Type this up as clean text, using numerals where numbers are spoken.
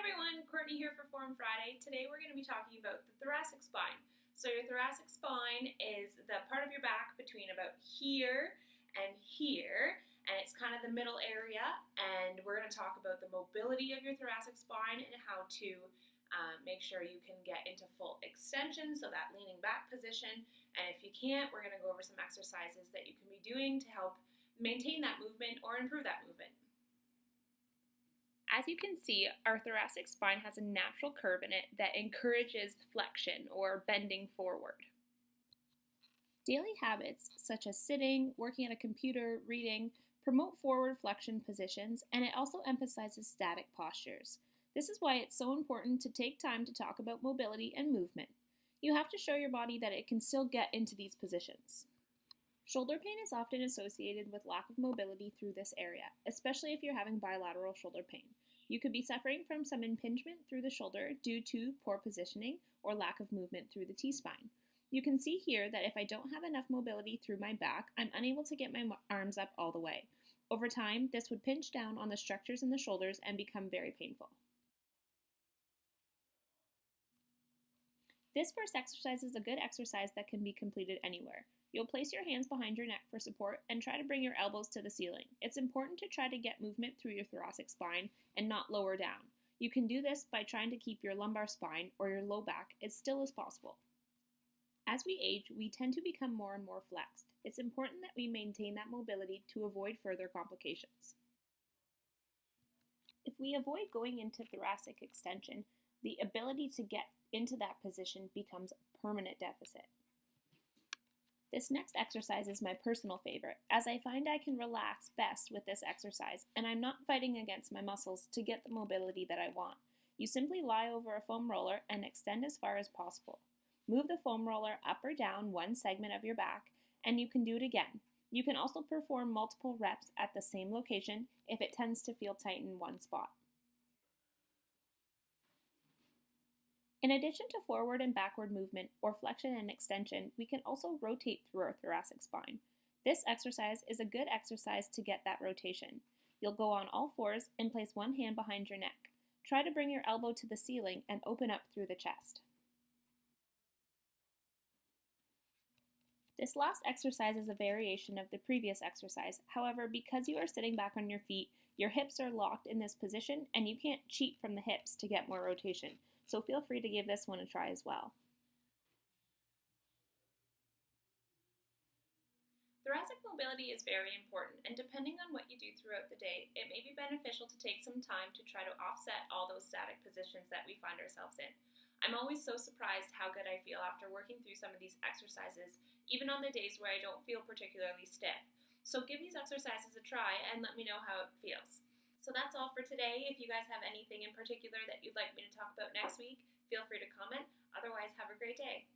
everyone, Courtney here for Form Friday. Today we're going to be talking about the thoracic spine. So your thoracic spine is the part of your back between about here, and it's kind of the middle area, and we're going to talk about the mobility of your thoracic spine and how to make sure you can get into full extension, so that leaning back position, and if you can't, we're going to go over some exercises that you can be doing to help maintain that movement or improve that movement. As you can see, our thoracic spine has a natural curve in it that encourages flexion or bending forward. Daily habits such as sitting, working at a computer, reading, promote forward flexion positions, and it also emphasizes static postures. This is why it's so important to take time to talk about mobility and movement. You have to show your body that it can still get into these positions. Shoulder pain is often associated with lack of mobility through this area, especially if you're having bilateral shoulder pain. You could be suffering from some impingement through the shoulder due to poor positioning or lack of movement through the T-spine. You can see here that if I don't have enough mobility through my back, I'm unable to get my arms up all the way. Over time, this would pinch down on the structures in the shoulders and become very painful. This first exercise is a good exercise that can be completed anywhere. You'll place your hands behind your neck for support and try to bring your elbows to the ceiling. It's important to try to get movement through your thoracic spine and not lower down. You can do this by trying to keep your lumbar spine or your low back as still as possible. As we age, we tend to become more and more flexed. It's important that we maintain that mobility to avoid further complications. If we avoid going into thoracic extension, the ability to get into that position becomes a permanent deficit. This next exercise is my personal favorite, as I find I can relax best with this exercise, and I'm not fighting against my muscles to get the mobility that I want. You simply lie over a foam roller and extend as far as possible. Move the foam roller up or down one segment of your back, and you can do it again. You can also perform multiple reps at the same location if it tends to feel tight in one spot. In addition to forward and backward movement or flexion and extension, we can also rotate through our thoracic spine. This exercise is a good exercise to get that rotation. You'll go on all fours and place one hand behind your neck. Try to bring your elbow to the ceiling and open up through the chest. This last exercise is a variation of the previous exercise. However, because you are sitting back on your feet, your hips are locked in this position and you can't cheat from the hips to get more rotation. So feel free to give this one a try as well. Thoracic mobility is very important, and depending on what you do throughout the day, it may be beneficial to take some time to try to offset all those static positions that we find ourselves in. I'm always so surprised how good I feel after working through some of these exercises, even on the days where I don't feel particularly stiff. So give these exercises a try and let me know how it feels. So that's all for today. If you guys have anything in particular that you'd like me to talk about next week, feel free to comment. Otherwise, have a great day.